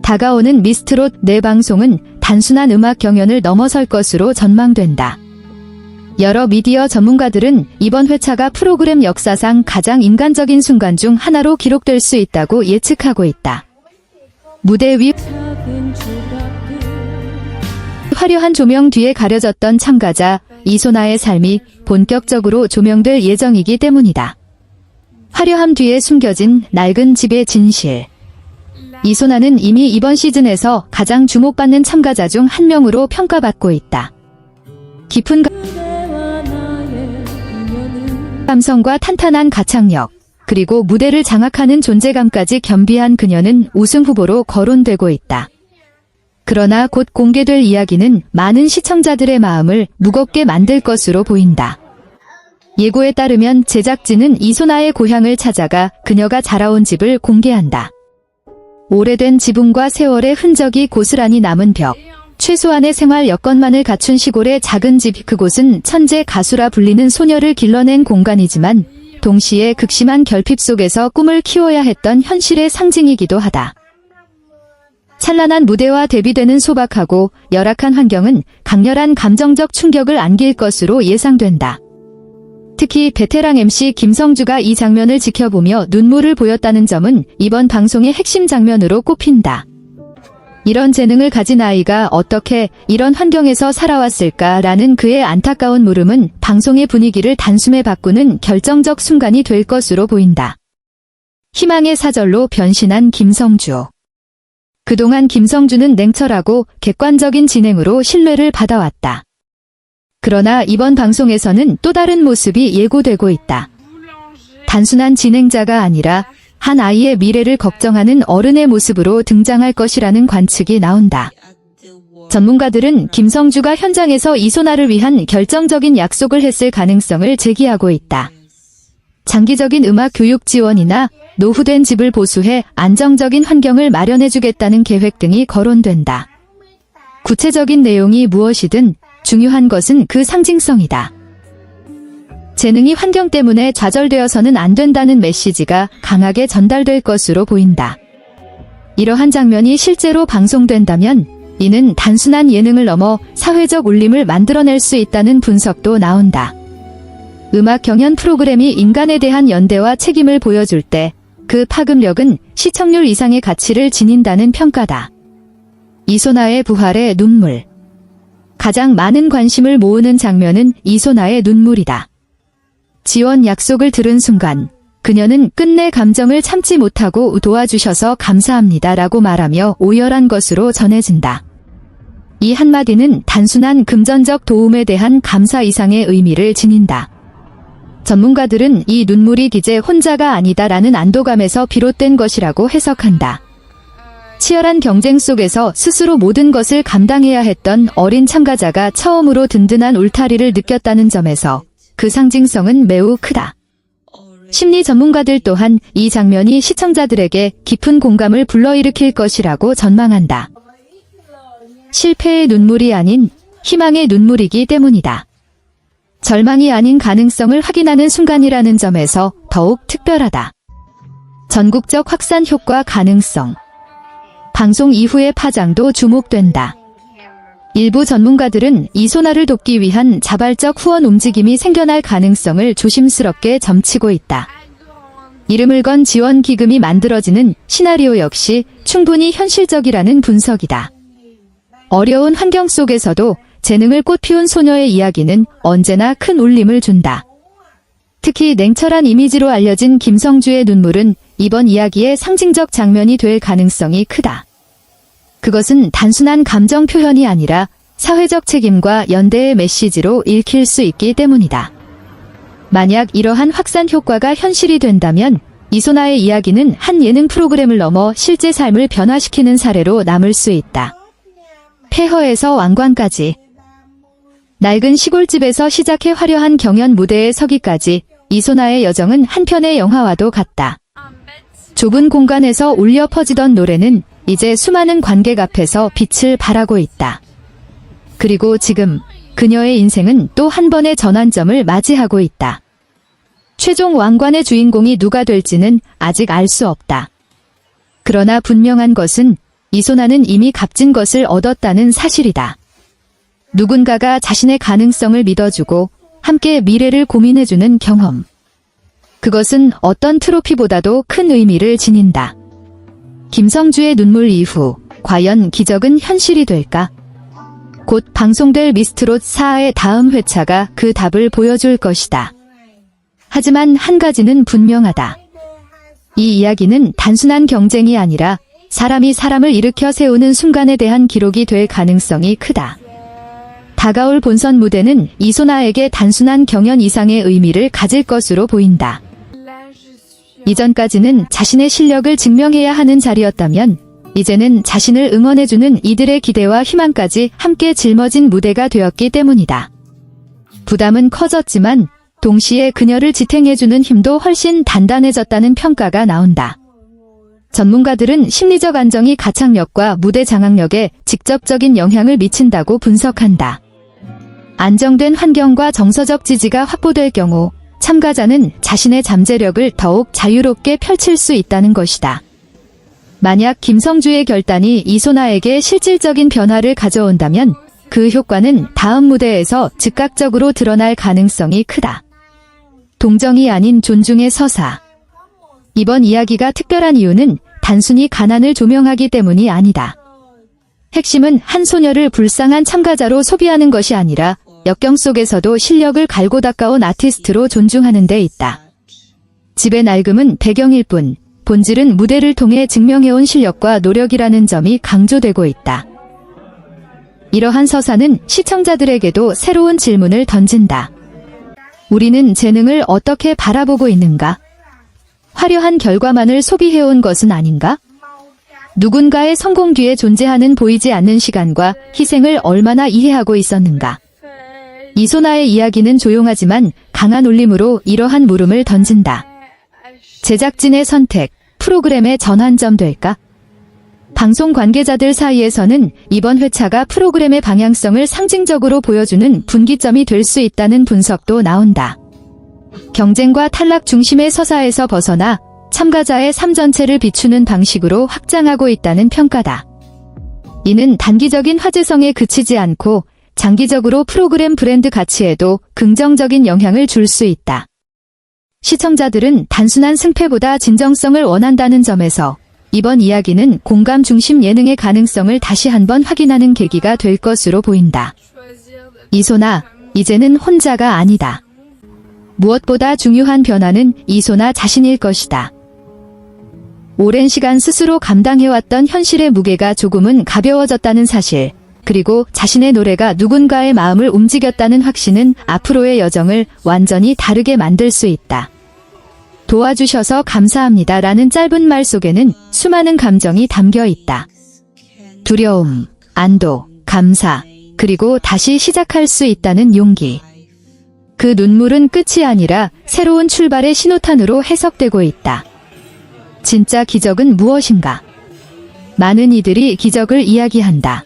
다가오는 미스트롯 내 방송은 단순한 음악 경연을 넘어설 것으로 전망된다. 여러 미디어 전문가들은 이번 회차가 프로그램 역사상 가장 인간적인 순간 중 하나로 기록될 수 있다고 예측하고 있다. 무대 위 화려한 조명 뒤에 가려졌던 참가자 이소나의 삶이 본격적으로 조명될 예정이기 때문이다. 화려함 뒤에 숨겨진 낡은 집의 진실. 이소나는 이미 이번 시즌에서 가장 주목받는 참가자 중 한 명으로 평가받고 있다. 깊은 감성과 탄탄한 가창력, 그리고 무대를 장악하는 존재감까지 겸비한 그녀는 우승 후보로 거론되고 있다. 그러나 곧 공개될 이야기는 많은 시청자들의 마음을 무겁게 만들 것으로 보인다. 예고에 따르면 제작진은 이소나의 고향을 찾아가 그녀가 자라온 집을 공개한다. 오래된 지붕과 세월의 흔적이 고스란히 남은 벽, 최소한의 생활 여건만을 갖춘 시골의 작은 집, 그곳은 천재 가수라 불리는 소녀를 길러낸 공간이지만 동시에 극심한 결핍 속에서 꿈을 키워야 했던 현실의 상징이기도 하다. 찬란한 무대와 대비되는 소박하고 열악한 환경은 강렬한 감정적 충격을 안길 것으로 예상된다. 특히 베테랑 MC 김성주가 이 장면을 지켜보며 눈물을 보였다는 점은 이번 방송의 핵심 장면으로 꼽힌다. 이런 재능을 가진 아이가 어떻게 이런 환경에서 살아왔을까라는 그의 안타까운 물음은 방송의 분위기를 단숨에 바꾸는 결정적 순간이 될 것으로 보인다. 희망의 사절로 변신한 김성주. 그동안 김성주는 냉철하고 객관적인 진행으로 신뢰를 받아왔다. 그러나 이번 방송에서는 또 다른 모습이 예고되고 있다. 단순한 진행자가 아니라 한 아이의 미래를 걱정하는 어른의 모습으로 등장할 것이라는 관측이 나온다. 전문가들은 김성주가 현장에서 이소나를 위한 결정적인 약속을 했을 가능성을 제기하고 있다. 장기적인 음악 교육 지원이나 노후된 집을 보수해 안정적인 환경을 마련해주겠다는 계획 등이 거론된다. 구체적인 내용이 무엇이든 중요한 것은 그 상징성이다. 재능이 환경 때문에 좌절되어서는 안 된다는 메시지가 강하게 전달될 것으로 보인다. 이러한 장면이 실제로 방송된다면 이는 단순한 예능을 넘어 사회적 울림을 만들어낼 수 있다는 분석도 나온다. 음악 경연 프로그램이 인간에 대한 연대와 책임을 보여줄 때 그 파급력은 시청률 이상의 가치를 지닌다는 평가다. 이소나의 부활의 눈물. 가장 많은 관심을 모으는 장면은 이소나의 눈물이다. 지원 약속을 들은 순간 그녀는 끝내 감정을 참지 못하고 도와주셔서 감사합니다라고 말하며 오열한 것으로 전해진다. 이 한마디는 단순한 금전적 도움에 대한 감사 이상의 의미를 지닌다. 전문가들은 이 눈물이 기재 혼자가 아니다라는 안도감에서 비롯된 것이라고 해석한다. 치열한 경쟁 속에서 스스로 모든 것을 감당해야 했던 어린 참가자가 처음으로 든든한 울타리를 느꼈다는 점에서 그 상징성은 매우 크다. 심리 전문가들 또한 이 장면이 시청자들에게 깊은 공감을 불러일으킬 것이라고 전망한다. 실패의 눈물이 아닌 희망의 눈물이기 때문이다. 절망이 아닌 가능성을 확인하는 순간이라는 점에서 더욱 특별하다. 전국적 확산 효과 가능성. 방송 이후의 파장도 주목된다. 일부 전문가들은 이소나를 돕기 위한 자발적 후원 움직임이 생겨날 가능성을 조심스럽게 점치고 있다. 이름을 건 지원 기금이 만들어지는 시나리오 역시 충분히 현실적이라는 분석이다. 어려운 환경 속에서도 재능을 꽃피운 소녀의 이야기는 언제나 큰 울림을 준다. 특히 냉철한 이미지로 알려진 김성주의 눈물은 이번 이야기의 상징적 장면이 될 가능성이 크다. 그것은 단순한 감정 표현이 아니라 사회적 책임과 연대의 메시지로 읽힐 수 있기 때문이다. 만약 이러한 확산 효과가 현실이 된다면 이소나의 이야기는 한 예능 프로그램을 넘어 실제 삶을 변화시키는 사례로 남을 수 있다. 폐허에서 왕관까지. 낡은 시골집에서 시작해 화려한 경연 무대에 서기까지 이소나의 여정은 한 편의 영화와도 같다. 좁은 공간에서 울려 퍼지던 노래는 이제 수많은 관객 앞에서 빛을 발하고 있다. 그리고 지금 그녀의 인생은 또 한 번의 전환점을 맞이하고 있다. 최종 왕관의 주인공이 누가 될지는 아직 알 수 없다. 그러나 분명한 것은 이소나는 이미 값진 것을 얻었다는 사실이다. 누군가가 자신의 가능성을 믿어주고 함께 미래를 고민해주는 경험. 그것은 어떤 트로피보다도 큰 의미를 지닌다. 김성주의 눈물 이후 과연 기적은 현실이 될까? 곧 방송될 미스트롯 4의 다음 회차가 그 답을 보여줄 것이다. 하지만 한 가지는 분명하다. 이 이야기는 단순한 경쟁이 아니라 사람이 사람을 일으켜 세우는 순간에 대한 기록이 될 가능성이 크다. 다가올 본선 무대는 이소나에게 단순한 경연 이상의 의미를 가질 것으로 보인다. 이전까지는 자신의 실력을 증명해야 하는 자리였다면 이제는 자신을 응원해주는 이들의 기대와 희망까지 함께 짊어진 무대가 되었기 때문이다. 부담은 커졌지만 동시에 그녀를 지탱해주는 힘도 훨씬 단단해졌다는 평가가 나온다. 전문가들은 심리적 안정이 가창력과 무대 장악력에 직접적인 영향을 미친다고 분석한다. 안정된 환경과 정서적 지지가 확보될 경우 참가자는 자신의 잠재력을 더욱 자유롭게 펼칠 수 있다는 것이다. 만약 김성주의 결단이 이소나에게 실질적인 변화를 가져온다면 그 효과는 다음 무대에서 즉각적으로 드러날 가능성이 크다. 동정이 아닌 존중의 서사. 이번 이야기가 특별한 이유는 단순히 가난을 조명하기 때문이 아니다. 핵심은 한 소녀를 불쌍한 참가자로 소비하는 것이 아니라 역경 속에서도 실력을 갈고 닦아온 아티스트로 존중하는 데 있다. 집의 낡음은 배경일 뿐 본질은 무대를 통해 증명해온 실력과 노력이라는 점이 강조되고 있다. 이러한 서사는 시청자들에게도 새로운 질문을 던진다. 우리는 재능을 어떻게 바라보고 있는가? 화려한 결과만을 소비해온 것은 아닌가? 누군가의 성공 뒤에 존재하는 보이지 않는 시간과 희생을 얼마나 이해하고 있었는가? 이소나의 이야기는 조용하지만 강한 울림으로 이러한 물음을 던진다. 제작진의 선택, 프로그램의 전환점 될까? 방송 관계자들 사이에서는 이번 회차가 프로그램의 방향성을 상징적으로 보여주는 분기점이 될 수 있다는 분석도 나온다. 경쟁과 탈락 중심의 서사에서 벗어나 참가자의 삶 전체를 비추는 방식으로 확장하고 있다는 평가다. 이는 단기적인 화제성에 그치지 않고 장기적으로 프로그램 브랜드 가치에도 긍정적인 영향을 줄 수 있다. 시청자들은 단순한 승패보다 진정성을 원한다는 점에서 이번 이야기는 공감 중심 예능의 가능성을 다시 한번 확인하는 계기가 될 것으로 보인다. 이소나, 이제는 혼자가 아니다. 무엇보다 중요한 변화는 이소나 자신일 것이다. 오랜 시간 스스로 감당해왔던 현실의 무게가 조금은 가벼워졌다는 사실, 그리고 자신의 노래가 누군가의 마음을 움직였다는 확신은 앞으로의 여정을 완전히 다르게 만들 수 있다. 도와주셔서 감사합니다라는 짧은 말 속에는 수많은 감정이 담겨 있다. 두려움, 안도, 감사, 그리고 다시 시작할 수 있다는 용기. 그 눈물은 끝이 아니라 새로운 출발의 신호탄으로 해석되고 있다. 진짜 기적은 무엇인가? 많은 이들이 기적을 이야기한다.